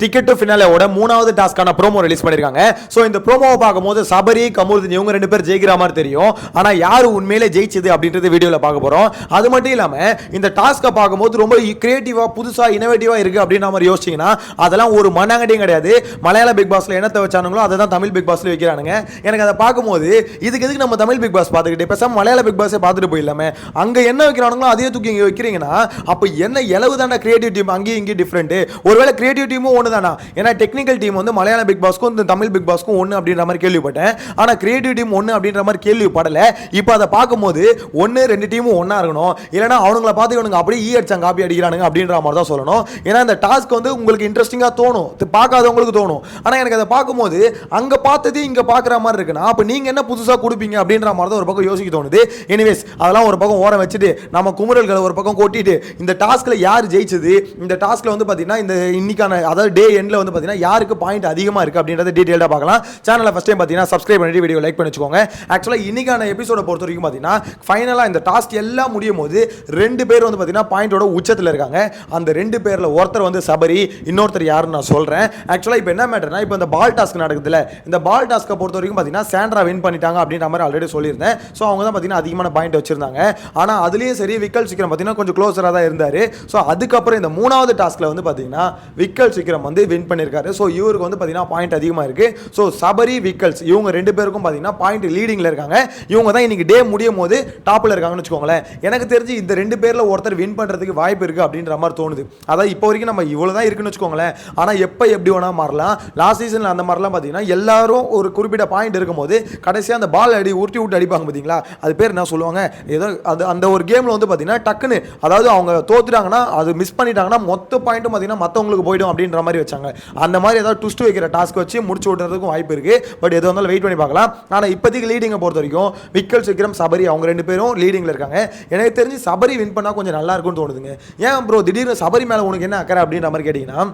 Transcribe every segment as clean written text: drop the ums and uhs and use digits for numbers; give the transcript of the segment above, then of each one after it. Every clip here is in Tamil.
டிக்கெட் டு ஃபினாலேவோட மூணாவது டாஸ்க்கான ப்ரோமோ ரிலீஸ் பண்ணிருக்காங்க. சோ இந்த ப்ரோமோவை பார்க்கும்போது சபரி கமருதீன் இவங்க ரெண்டு பேர் ஜெயிக்கிற மாதிரி தெரியும். ஆனா யாரு உண்மையிலே ஜெயிச்சது அப்படின்றது வீடியோல பார்க்க போறோம். அது மட்டும் இல்லாம இந்த டாஸ்க்கை பார்க்கும்போது ரொம்ப கிரியேட்டிவா புதுசா இனோவேட்டிவா இருக்கு அப்படின்ற மாதிரி யோசிச்சீங்கன்னா அதெல்லாம் ஒரு மண்ணாங்கட்டியும் கிடையாது. மலையாள பிக் பாஸ்ல என்னத்தை வச்சானுங்களோ அதை தான் தமிழ் பிக் பாஸ்ல வைக்கிறானுங்க. எனக்கு அதை பார்க்கும்போது இதுக்கு எதுக்கு நம்ம தமிழ் பிக் பாஸ் பார்த்துக்கிட்டு பேசாம மலையாள பிக் பாஸை பார்த்துட்டு போயிடலாமே. அங்க என்ன வைக்கிறானுங்களோ அதே தூக்கி இங்க வைக்கிறீங்கன்னா அப்ப என்ன இலவு தாண்டா கிரியேட்டிவ் டீம் அங்கேயும் இங்கேயும் டிஃபரெண்ட். ஒருவேளை கிரியேட்டிவ் டீமும் ஒண்ணுதானா? ஏன்னா டெக்னிக்கல் டீம் வந்து மலையாள பிக் பாஸ்க்கும் இந்த தமிழ் பிக் பாஸ்க்கும் ஒன்று அப்படின்ற மாதிரி கேள்விப்பட்டேன். ஆனா கிரியேட்டிவ் டீம் ஒன்று அப்படின்ற மாதிரி கேள்விப்படல. இப்போ அதை பார்க்கும்போது ஒன்று ரெண்டு டீமும் ஒன்னா இருக்கணும். இல்லைன்னா அவனுங்களை பார்த்து இவனுங்க அப்படியே அடிச்சாங்க காப்பி அடிக்கிறானுங்க அப்படின்ற மாதிரி தான் சொல்லணும். ஏன்னா இந்த டாஸ்க் வந்து உங்களுக்கு இன்ட்ரெஸ்டிங்கா தோணும், பார்க்காதவங்களுக்கு தோணும். ஆனா எனக்கு அதை பார்க்கும்போது அங்க பார்த்தது இங்க பார்க்குற மாதிரி இருக்குன்னா அப்ப நீங்க என்ன புதுசா கொடுப்பீங்க அப்படின்ற மாதிரி தான் ஒரு பக்கம் யோசிக்க தோணுது. எனிவேஸ் அதெல்லாம் ஒரு பக்கம் ஓரம் வச்சுட்டு நம்ம குமுறல்களை ஒரு பக்கம் கொட்டிட்டு இந்த டாஸ்க்ல யார் ஜெயிச்சது, இந்த டாஸ்க்ல வந்து பாத்தீங்கன்னா இந்த இன்னைக்கான அதாவது டே எண்ட்ல வந்து பாத்தீங்கன்னா யாருக்கு பாயிண்ட் அதிகமா இருக்கு அப்படின்றத டீடைலா பார்க்கலாம். சேனலை ஃபர்ஸ்ட் டைம் பாத்தீங்கன்னா சப்ஸ்கிரைப் பண்ணிட்டு வீடியோ லைக் பண்ணி வச்சுக்கோங்க. ஆக்சுவலா இன்னைக்கான எபிசோட பொறுத்த வரைக்கும் பாத்தீங்கன்னா ஃபைனலா இந்த டாஸ்க் எல்லாம் முடியும் போது ரெண்டு பேர் வந்து பாத்தீங்கன்னா பாயிண்டோட உச்சத்துல இருக்காங்க. அந்த ரெண்டு பேர்ல ஒருத்தர் வந்து சபரி, இன்னொருத்தர் யாருன்னு நான் சொல்றேன். ஆக்சுவலா இப்போ என்ன மேட்டர்னா இப்போ இந்த பால் டாஸ்க் நடக்குதுல, இந்த பால் டாஸ்க்கை பொறுத்த வரைக்கும் பாத்தீங்கன்னா சாண்ட்ரா வின் பண்ணிட்டாங்க அப்படின்ற மாதிரி ஆல்ரெடி சொல்லியிருந்தேன். ஸோ அவங்க தான் பாத்தீங்கன்னா அதிகமான பாயிண்ட் வச்சிருந்தாங்க. ஆனா அதுலயும் சரி விக்கல் சீக்கிரம் பாத்தீங்கன்னா கொஞ்சம் க்ளோஸரா தான் இருந்தாரு. ஸோ அதுக்கப்புறம் இந்த மூணாவது டாஸ்க்ல வந்து பாத்தீங்கன்னா விக்கல் சீக்கிரம் வந்து வின் பண்ணிருக்காரு. ஸோ இவருக்கு வந்து பாத்தீங்கன்னா பாயிண்ட் அதிகமா இருக்கு. ஸோ சபரி விக்கல்ஸ் இவங்க ரெண்டு பேருக்கும் பாத்தீங்கன்னா பாயிண்ட் லீடிங்ல இருக்காங்க. இவங்க தான் இன்னைக்கு டே முடியும் போது டாப்ல இருக்காங்கன்னு வச்சுக்கோங்களேன். எனக்கு தெரிஞ்சு இந்த ரெண்டு பேர்ல ஒருத்தர் வின் பண்றதுக்கு வாய்ப்பு இருக்கு அப்படின்ற மாதிரி தோணுது. அதாவது இப்போ வரைக்கும் நம்ம இவ்வளவுதான் இருக்குன்னு வச்சுக்கோங்களேன். ஆனா எப்ப எப்படி வேணா மாறலாம். லாஸ்ட் சீசன்ல அந்த மாதிரிலாம் பாத்தீங்கன்னா எல்லாரும் ஒரு குறிப்பிட்ட பாயிண்ட் இருக்கும்போது கடைசியா அந்த பால் அடி உருட்டி விட்டு அடிப்பாங்க பாத்தீங்களா, அது பேர் என்ன சொல்லுவாங்க, ஏதோ அது அந்த ஒரு கேம்ல வந்து பாத்தீங்கன்னா டக்குன்னு அதாவது அவங்க தோத்துட்டாங்கன்னா அது மிஸ் பண்ணிட்டாங்கன்னா மொத்த பாயிண்ட்டும் பாத்தீங்கன்னா மத்தவங்களுக்கு போயிடும் அப்படின்ற மாதிரி வச்சாங்க. அந்த மாதிரி ஏதாவது ட்விஸ்ட் வைக்கிற டாஸ்க் வச்சு முடிச்சு விடுறதுக்கும் வாய்ப்பு இருக்கு. பட் எது வந்தாலும் வெயிட் பண்ணி பார்க்கலாம். ஆனா இப்போதைக்கு லீடிங்கை பொறுத்த வரைக்கும் விக்கல் சீக்கிரம் சபரி அவங்க ரெண்டு பேரும் லீடிங்ல இருக்காங்க. எனக்கு தெரிஞ்சு சபரி வின் பண்ணா கொஞ்சம் நல்லா இருக்கும்னு தோணுதுங்க. ஏன் ப்ரோ திடீர்னு சபரி மேல உனக்கு என்ன அக்கறை அப்படின்ற மாதிரி கேட்டீங்கன்னா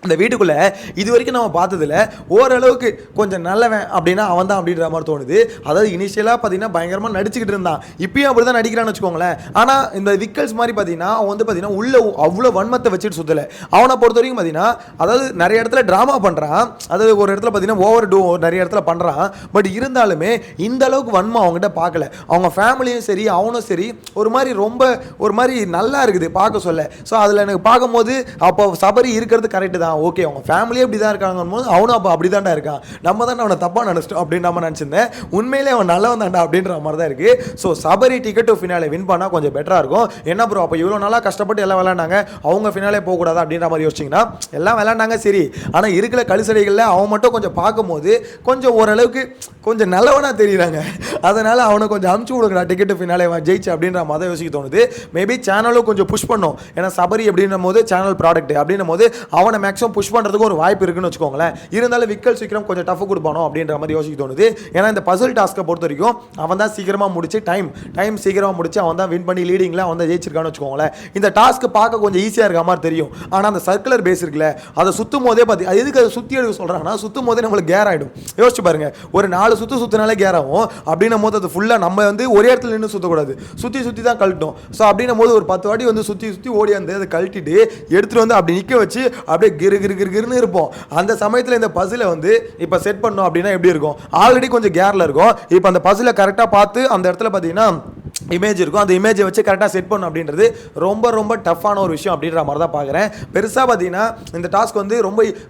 இந்த வீட்டுக்குள்ள இது வரைக்கும் நம்ம பார்த்ததுல ஓரளவுக்கு கொஞ்சம் நல்லவன் அப்படின்னா அவன் தான் அப்படின்ற மாதிரி தோணுது. அதாவது இனிஷியலாக பார்த்தீங்கன்னா பயங்கரமாக நடிச்சுக்கிட்டு இருந்தான், இப்பயும் அப்படி தான் நடிக்கிறான்னு வச்சுக்கோங்களேன். ஆனால் இந்த விக்கல்ஸ் மாதிரி பார்த்தீங்கன்னா அவன் வந்து பார்த்தீங்கன்னா உள்ள அவ்வளோ வன்மத்தை வச்சுட்டு சுத்தலை. அவனை பொறுத்த வரைக்கும் பார்த்தீங்கன்னா அதாவது நிறைய இடத்துல ட்ராமா பண்ணுறான், அதாவது ஒரு இடத்துல பார்த்தீங்கன்னா ஓவர் டூ நிறைய இடத்துல பண்ணுறான். பட் இருந்தாலுமே இந்த அளவுக்கு வன்மம் அவங்ககிட்ட பார்க்கல. அவங்க ஃபேமிலியும் சரி அவனும் சரி ஒரு மாதிரி ரொம்ப ஒரு மாதிரி நல்லா இருக்குது பார்க்க சொல்ல. ஸோ அதில் எனக்கு பார்க்கும்போது அப்போ சபரி இருக்கிறது கரெக்டு தான். ஓகே அவங்க ஃபேமிலியே அப்படி தான் இருக்காங்க போது அவனும் அப்போ அப்படி தாண்டா இருக்கான், நம்ம தான் அவனை தப்பாக நினச்சிட்டோம் அப்படின்னு நம்ம நினச்சிருந்தேன். உண்மையிலே அவன் நல்லவன் தாண்டா அப்படின்ற மாதிரி தான் இருக்கு. So Sabari ticket to finale win பண்ணால் கொஞ்சம் பெட்டராக இருக்கும். என்ன ப்ரோ அப்போ இவ்வளோ நாளாக கஷ்டப்பட்டு எல்லாம் விளையாண்டாங்க, அவங்க ஃபினாலே போகக்கூடாது அப்படின்ற மாதிரி யோசிச்சிங்கன்னா எல்லாம் விளையாண்டாங்க சரி. ஆனால் இருக்கிற கழுசடைகளில் அவன் மட்டும் கொஞ்சம் பார்க்கும்போது கொஞ்சம் ஓரளவுக்கு கொஞ்சம் நல்லவனாக தெரியுறாங்க. அதனால அவனை கொஞ்சம் அமுச்சு விடுங்கடா டிக்கெட் டு ஃபினாலே ஜெயிச்சு அப்படின்ற மாதிரி யோசிக்க தோணுது. மேபி சேனலும் கொஞ்சம் புஷ் பண்ணும். ஏன்னா சபரி அப்படின்ற போது சேனல் ப்ராடக்ட் அப்படின்னும் போது அவனை மேக்ஸிமம் புஷ் பண்ணுறதுக்கு ஒரு வாய்ப்பு இருக்குன்னு வச்சுக்கோங்களேன். இருந்தாலும் விக்கல் சீக்கிரம் கொஞ்சம் டஃப் கொடுப்பானோ அப்படின்ற மாதிரி யோசிக்க தோணுது. ஏன்னா இந்த பசில் டாஸ்க்கை பொறுத்த வரைக்கும் அவன் தான் சீக்கிரமாக முடிச்சு டைம் சீக்கிரமாக முடிச்சு அவன் தான் வின் பண்ணி லீடிங்கில் அவன் தான் ஜெயிச்சிருக்கான்னு வச்சுக்கோங்களேன். இந்த டாஸ்க்கு பார்க்க கொஞ்சம் ஈஸியாக இருக்க மாதிரி தெரியும். ஆனால் அந்த சர்க்குலர் பேஸ் இருக்குல்ல அதை சுற்றும் போதே பார்த்து அது எதுக்கு அதை சுற்றி எடுக்க சொல்கிறாங்கன்னா சுற்றும் போதே நம்மளுக்கு கேர் ஆகிடும். யோசிச்சு பாருங்க, ஒரு 4 சுற்றினாலே கேர் ஆகும். அப்படின்னும் போது அது ஃபுல்லாக நம்ம வந்து ஒரே இடத்துல நின்று சுற்றக்கூடாது, சுற்றி தான் கழட்டும். ஸோ அப்படின்னும் போது ஒரு 10 வாட்டி வந்து சுற்றி ஓடி வந்து அதை கழட்டிட்டு எடுத்துகிட்டு வந்து அப்படி நிற்க வச்சு அப்படியே கிருன்னு இருப்போம். அந்த சமயத்தில் இந்த பசிலை வந்து இப்போ செட் பண்ணோம் அப்படின்னா எப்படி இருக்கும், ஆல்ரெடி கொஞ்சம் கேரில் இருக்கும். இப்போ அந்த பசிலை கரெக்டாக பார்த்து அந்த இடத்துல பார்த்தீங்கன்னா இமேஜ் இருக்கும், அந்த இமேஜை வச்சு கரெக்டாக செட் பண்ணும் அப்படின்றது ரொம்ப ரொம்ப டஃப்பான ஒரு விஷயம் அப்படின்ற மாதிரி தான் பார்க்குறேன். பெருசாக பார்த்தீங்கன்னா இந்த டாஸ்க் வந்து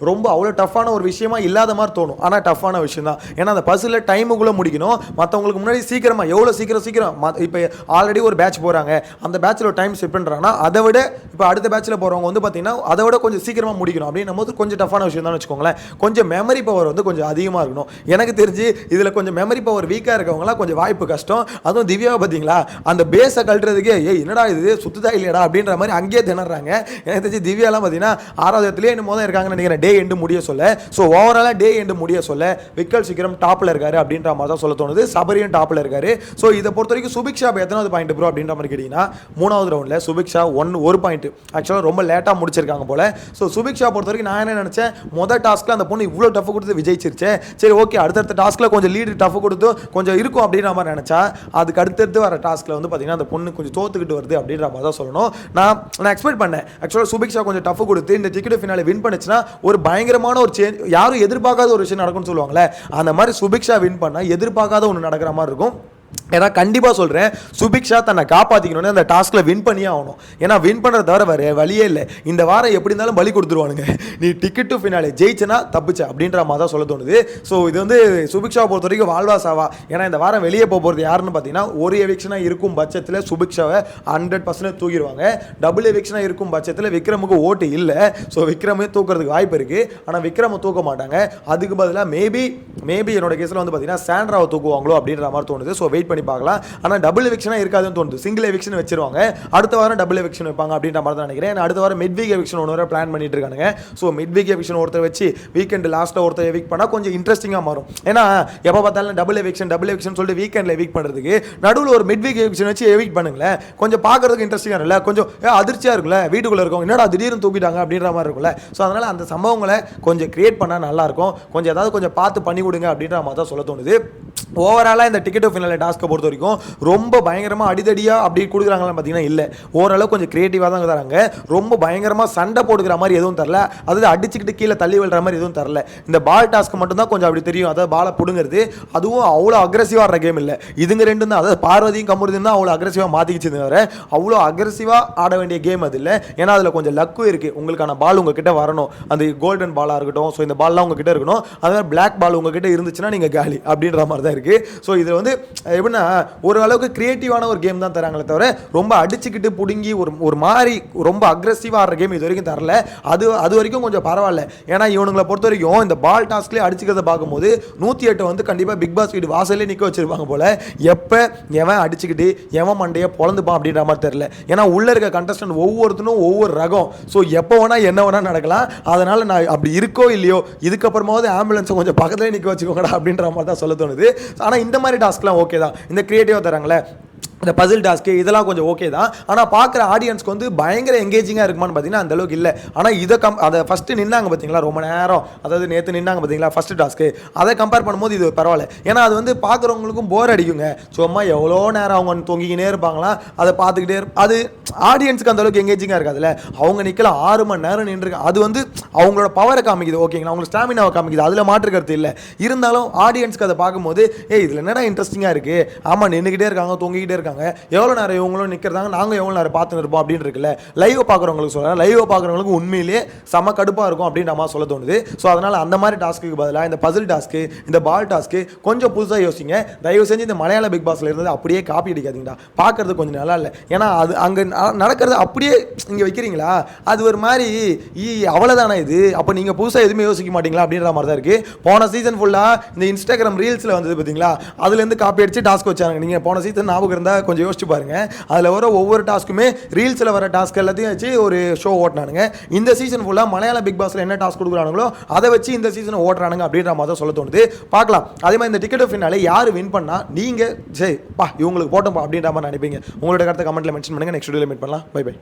ரொம்ப அவ்வளோ டஃப்பான ஒரு விஷயமா இல்லாத மாதிரி தோணும். ஆனால் டஃப்பான விஷயம் தான். ஏன்னா அந்த பசில் டைமுக்குள்ளே முடிக்கணும். மற்றவங்களுக்கு முன்னாடி சீக்கிரமாக எவ்வளோ சீக்கிரம் இப்போ ஆல்ரெடி ஒரு பேட்ச் போகிறாங்க, அந்த பேட்சில் ஒரு டைம் செட் பண்ணுறாங்கன்னா அதை விட இப்போ அடுத்த பேட்சில் போகிறவங்க வந்து பார்த்தீங்கன்னா அதை விட கொஞ்சம் சீக்கிரமாக முடிக்கணும் அப்படின்னும் போது கொஞ்சம் டஃப்பான விஷயம் தான் வச்சுக்கோங்களேன். கொஞ்சம் மெமரி பவர் வந்து கொஞ்சம் அதிகமாக இருக்கணும். எனக்கு தெரிஞ்சு இதில் கொஞ்சம் மெமரி பவர் வீக்காக இருக்கவங்களாம் கொஞ்சம் வாய்ப்பு கஷ்டம். அதுவும் திவ்யாவை பார்த்தீங்களா அந்த பேஸை கழட்டுறதுக்கே என்னடா இது சுத்துதா இல்லையடா அப்படின்ற மாதிரி அங்கேயே திணறாங்க. எனக்கு தெரிஞ்சு திவ்யாலாம் பார்த்தீங்கன்னா 6வது இடத்துலேயே என்னமோ தான் இருக்காங்கன்னு நினைக்கிறேன் டே எண்டு முடிய சொல்ல. ஸோ ஓவராலாக டே எண்டு முடிய சொல்ல விக்கல் சீக்கிரம் டாப்பில் இருக்காரு அப்படின்ற மாதிரி தான் சொல்ல தோணுது. சபரியும் டாப்பில் இருக்காரு. ஸோ இதை பொறுத்த வரைக்கும் சுபிக்ஷா எத்தனாவது பாயிண்ட் ப்ரோ அப்படின்ற மாதிரி கேட்டிங்கன்னா 3வது ரவுண்டில் சுபிக்ஷா ஒரு பாயிண்ட் ஆக்சுவலாக ரொம்ப லேட்டாக முடிச்சிருக்காங்க போல. ஸோ சுபிக்ஷா பொறுத்த வரைக்கும் நான் என்ன நினச்சேன், மொதல் டாஸ்க்கில் அந்த பொண்ணு இவ்வளோ டஃப் கொடுத்து விஜயிச்சிருச்சேன், சரி ஓகே அடுத்தடுத்த டாஸ்க்கில் கொஞ்சம் லீடு டஃப் கொடுத்து கொஞ்சம் இருக்கும் அப்படின்ற மாதிரி நினச்சா அதுக்கு அடுத்தடுத்து வர டாஸ்கில் வந்து பார்த்தீங்கன்னா அந்த பொண்ணு கொஞ்சம் தோத்துக்கிட்டு வருது அப்படின்ற மாதிரி தான் சொல்லணும். நான் எக்ஸ்பெக்ட் பண்ணேன் ஆக்சுவலாக சுபிக்ஷா கொஞ்சம் டஃப் கொடுத்து இந்த டிக்கெட் ஃபினாலே வின் பண்ணுச்சுன்னா ஒரு பயங்கரமான ஒரு சேஞ்ச், யாரும் எதிர்பார்க்காத ஒரு விஷயம் நடக்கும்னு சொல்லுவாங்களே, அந்த மாதிரி சுபிக்ஷா வின் பண்ணால் எதிர்பார்க்காத ஒன்று நடக்கிற மாதிரி இருக்கும். ஏன்னா கண்டிப்பாக சொல்கிறேன், சுபிக்ஷா தன்னை காப்பாற்றிக்கணும்னு அந்த டாஸ்கில் வின் பண்ணியே ஆகணும். ஏன்னா வின் பண்ணுறத தவிர வேறு வழியே இல்லை. இந்த வாரம் எப்படி இருந்தாலும் பலி கொடுத்துருவானுங்க. நீ டிக்கெட் டு ஃபினாலே ஜெயிச்சனா தப்பிச்ச அப்படின்ற மாதிரி தான் சொல்ல தோணுது. ஸோ இது வந்து சுபிக்ஷா பொறுத்த வரைக்கும் வாழ்வா சாவா. ஏன்னா இந்த வாரம் வெளியே போகிறது யாருன்னு பார்த்தீங்கன்னா, ஒரு எவிக்ஷனாக இருக்கும் பட்சத்தில் சுபிக்ஷாவை 100% தூக்கிடுவாங்க. டபுள் எவிக்ஷனாக இருக்கும் பட்சத்தில் விக்ரமுக்கு ஓட்டு இல்லை. ஸோ விக்ரமே தூக்கிறதுக்கு வாய்ப்பு இருக்குது. ஆனால் விக்ரமை தூக்க மாட்டாங்க. அதுக்கு பதிலாக மேபி என்னோட கேஸில் வந்து பார்த்தீங்கன்னா சாண்ட்ராவை தூக்குவாங்களோ அப்படின்ற மாதிரி தோணுது. ஸோ வெயிட் பண்ணி பார்க்கலாம். ஆனால் டபுள் எவிக்ஷனா இருக்காதுன்னு தோணுது. சிங்கிள் எவிக்ஷன் வச்சிருவாங்க. அடுத்த வாரம் டபுள் எவிக்ஷன் வைப்பாங்க அப்படின்ற மாதிரி தான் நினைக்கிறேன். அடுத்த வாரம் மிட் வீக் எவிக்ஷன் ஒன்று பிளான் பண்ணிட்டு இருக்காங்க. ஸோ மிட் வீக் எவிக்ஷன் ஒருத்தர் வச்சு வீக்கெண்ட் லாஸ்ட்டில் ஒருத்தர் எவிக் பண்ணால் கொஞ்சம் இன்ட்ரெஸ்டிங்காக மாறும். ஏன்னா எப்போ பார்த்தாலும் டபுள் எவிக்ஷன் சொல்லிட்டு வீக்கெண்டில் எவிக் பண்ணுறதுக்கு நடுவில் ஒரு மிட் வீக் எவிக்ஷன் வச்சு எவிக் பண்ணுங்களேன். கொஞ்சம் பார்க்கறதுக்கு இன்ட்ரெஸ்டிங்காக இருக்குல்ல, கொஞ்சம் அதிர்ச்சியாக இருக்குல்ல, வீட்டுக்குள்ளே இருக்கும் என்னடா திடீர்னு தூக்கிட்டாங்க அப்படின்ற மாதிரி இருக்குல்ல. ஸோ அதனால் அந்த சம்பவங்களை கொஞ்சம் கிரியேட் பண்ணால் நல்லாயிருக்கும். கொஞ்சம் ஏதாவது கொஞ்சம் பார்த்து பண்ணி கொடுங்க அப்படின்ற மாதிரி தான் சொல்ல தோணுது. ஓவராலாக இந்த டிக்கெட் ஆஃப் ஃபினாலே டாஸ்க்கை பொறுத்த வரைக்கும் ரொம்ப பயங்கரமாக அடிதடியாக அப்படி கொடுக்குறாங்களான்னு பார்த்தீங்கன்னா இல்லை. ஓரளவு கொஞ்சம் கிரியேட்டிவாக தான் தராங்க. ரொம்ப பயங்கரமாக சண்டை போடுகிற மாதிரி எதுவும் தரல. அதாவது அடிச்சுக்கிட்டு கீழே தள்ளி விழுற மாதிரி எதுவும் தரல. இந்த பால் டாஸ்க்கு மட்டும்தான் கொஞ்சம் அப்படி தெரியும். அதாவது பாலை பிடுங்கிறது, அதுவும் அவ்வளோ அக்ரெசிவாக ஆடுற கேம் இல்லை. இதுங்க ரெண்டும் தான், அதாவது பார்வதியும் கமருதியும் தான் அவ்வளோ அக்ரெசிவாக மாற்றிக்கிச்சு தவிர அவ்வளோ அக்ரெசிவாக ஆட வேண்டிய கேம் அது இல்லை. ஏன்னா அதில் கொஞ்சம் லக்கும் இருக்குது. உங்களுக்கான பால் உங்ககிட்ட வரணும். அந்த கோல்டன் பாலாக இருக்கட்டும், ஸோ இந்த பால்லாம் உங்ககிட்ட இருக்கணும். அதே பிளாக் பால் உங்ககிட்ட இருந்துச்சுன்னா நீங்கள் காலி அப்படின்ற மாதிரி தான் இருக்குது. ஸோ இதில் வந்து எப்படின்னா ஒரு அளவுக்கு கிரியேட்டிவான ஒரு கேம் தான் தராங்களே தவிர ரொம்ப அடிச்சுக்கிட்டு பிடுங்கி ஒரு மாதிரி ரொம்ப அக்ரெசிவாக ஆடுற கேம் இது வரைக்கும் தரல. அது வரைக்கும் கொஞ்சம் பரவாயில்ல. ஏன்னா இவனுங்களை பொறுத்த வரைக்கும் இந்த பால் டாஸ்க்லேயே அடிச்சுக்கிறத பார்க்கும்போது 108 வந்து கண்டிப்பாக பிக் பாஸ் வீடு வாசலே நிற்க வச்சிருப்பாங்க போல. எப்போ எவன் அடிச்சுக்கிட்டு எவன் மண்டையை பொழந்துப்பான் அப்படின்ற மாதிரி தெரியல. ஏன்னா உள்ளே இருக்க கண்டஸ்டன்ட் ஒவ்வொருத்தனும் ஒவ்வொரு ரகம். ஸோ எப்போ வேணால் என்ன வேணால் நடக்கலாம். அதனால் நான் அப்படி இருக்கோ இல்லையோ இதுக்கப்புறமாவது ஆம்புலன்ஸை கொஞ்சம் பக்கத்துலேயே நிற்க வச்சுக்கோங்கடா அப்படின்ற மாதிரி தான் சொல்ல தோணுது. ஆனால் இந்த மாதிரி டாஸ்க்லாம் ஓகே தான். இந்த கிரியேட்டிவாக தராங்களே, இந்த பசில் டாஸ்க்கு இதெல்லாம் கொஞ்சம் ஓகே தான். ஆனால் பார்க்குற ஆடியன்ஸ்க்கு வந்து பயங்கர எங்கேஜிங்காக இருக்குமான்னு பார்த்தீங்கன்னா அந்தளவுக்கு இல்லை. ஆனால் இதை அதை ஃபஸ்ட்டு நின்னாங்க பார்த்தீங்களா ரொம்ப நேரம், அதாவது நேற்று நின்னாங்க பார்த்தீங்களா ஃபஸ்ட்டு டாஸ்க்கு, அதை கம்பேர் பண்ணும்போது இது பரவாயில்ல. ஏன்னா அது வந்து பார்க்குறவங்களுக்கும் போர் அடிக்குங்க. சும்மா எவ்வளோ நேரம் அவங்க தொங்கிக்கினே இருப்பாங்களாம், அதை பார்த்துக்கிட்டே அது ஆடியன்ஸுக்கு அந்தளவுக்கு எங்கேஜிங்காக இருக்காதுல்ல. அவங்க நிற்கலாம் 6 மணி நேரம் நின்றுருக்காங்க. அது வந்து அவங்களோட பவரை காமிக்குது, ஓகேங்களா, அவங்களோட ஸ்டாமினாவை காமிக்குது. அதில் மாற்று கருத்து இல்லை. இருந்தாலும் ஆடியன்ஸ்க்கு அதை பார்க்கும்போது இதில் என்னடா இன்ட்ரெஸ்டிங்காக இருக்குது, ஆமாம் நின்றுக்கிட்டே இருக்காங்க தொங்கிக்கிட்டே இருக்காங்க, எவ்வளோ நேரம் இவங்களும் நிற்கிறாங்க, நாங்கள் எவ்வளோ நேரம் பார்த்துன்னு இருப்போம் அப்படின்னு இருக்குல்ல. லைவ் பார்க்குறவங்களுக்கு சொல்கிறேன், லைவ் பார்க்குறவங்களுக்கு உண்மையிலேயே செம கடுப்பாக இருக்கும் அப்படின்ற மாதிரி சொல்ல தோணுது. ஸோ அதனால் அந்த மாதிரி டாஸ்க்கு பதிலாக இந்த பசில் டாஸ்க்கு இந்த பால் டாஸ்க்கு கொஞ்சம் புதுசாக யோசிங்க. தயவு செஞ்சு இந்த மலையாள பிக் பாஸில் இருந்தது அப்படியே காப்பி அடிக்காதீங்கடா. பார்க்குறது கொஞ்சம் நல்லா இல்லை. ஏன்னா அது அங்கே நடக்கிறது அப்படியே இங்கே வைக்கிறீங்களா, அது ஒரு மாதிரி அவ்வளோதானே இது. அப்போ நீங்கள் புதுசாக எதுவுமே யோசிக்க மாட்டீங்களா அப்படின்ற மாதிரி தான் இருக்குது. போன சீசன் ஃபுல்லாக இந்த இன்ஸ்டாகிராம் ரீல்ஸில் வந்தது பார்த்தீங்களா, அதுலேருந்து காப்பி அடித்து டாஸ்க் வச்சாங்க. நீங்கள் போன சீசன் ஞாபகம் இருந்தால் கொஞ்சம் யோசிச்சு பாருங்க. அதில் வர ஒவ்வொரு டாஸ்க்குமே ரீல்ஸில் வர டாஸ்க் எல்லாத்தையும் வச்சு ஒரு ஷோ ஓட்டினானுங்க. இந்த சீசன் ஃபுல்லாக மலையாள பிக் பாஸில் என்ன டாஸ்க் கொடுக்குறானுங்களோ அதை வச்சு இந்த சீசனை ஓட்டுறானுங்க அப்படின்ற மாதிரி தான் சொல்ல தோணுது. பார்க்கலாம். அதே மாதிரி இந்த டிக்கெட் ஃபினாலே யார் வின் பண்ணால் நீங்கள் சரி இவங்களுக்கு போட்டோம் அப்படின்ற மாதிரி நினைப்பீங்க. உங்களோட கருத்தை கமெண்ட்டில் மென்ஷன் பண்ணுங்கள். நெக்ஸ்ட் வீடியோவில் மீட் பண்ணலாம். Bye by.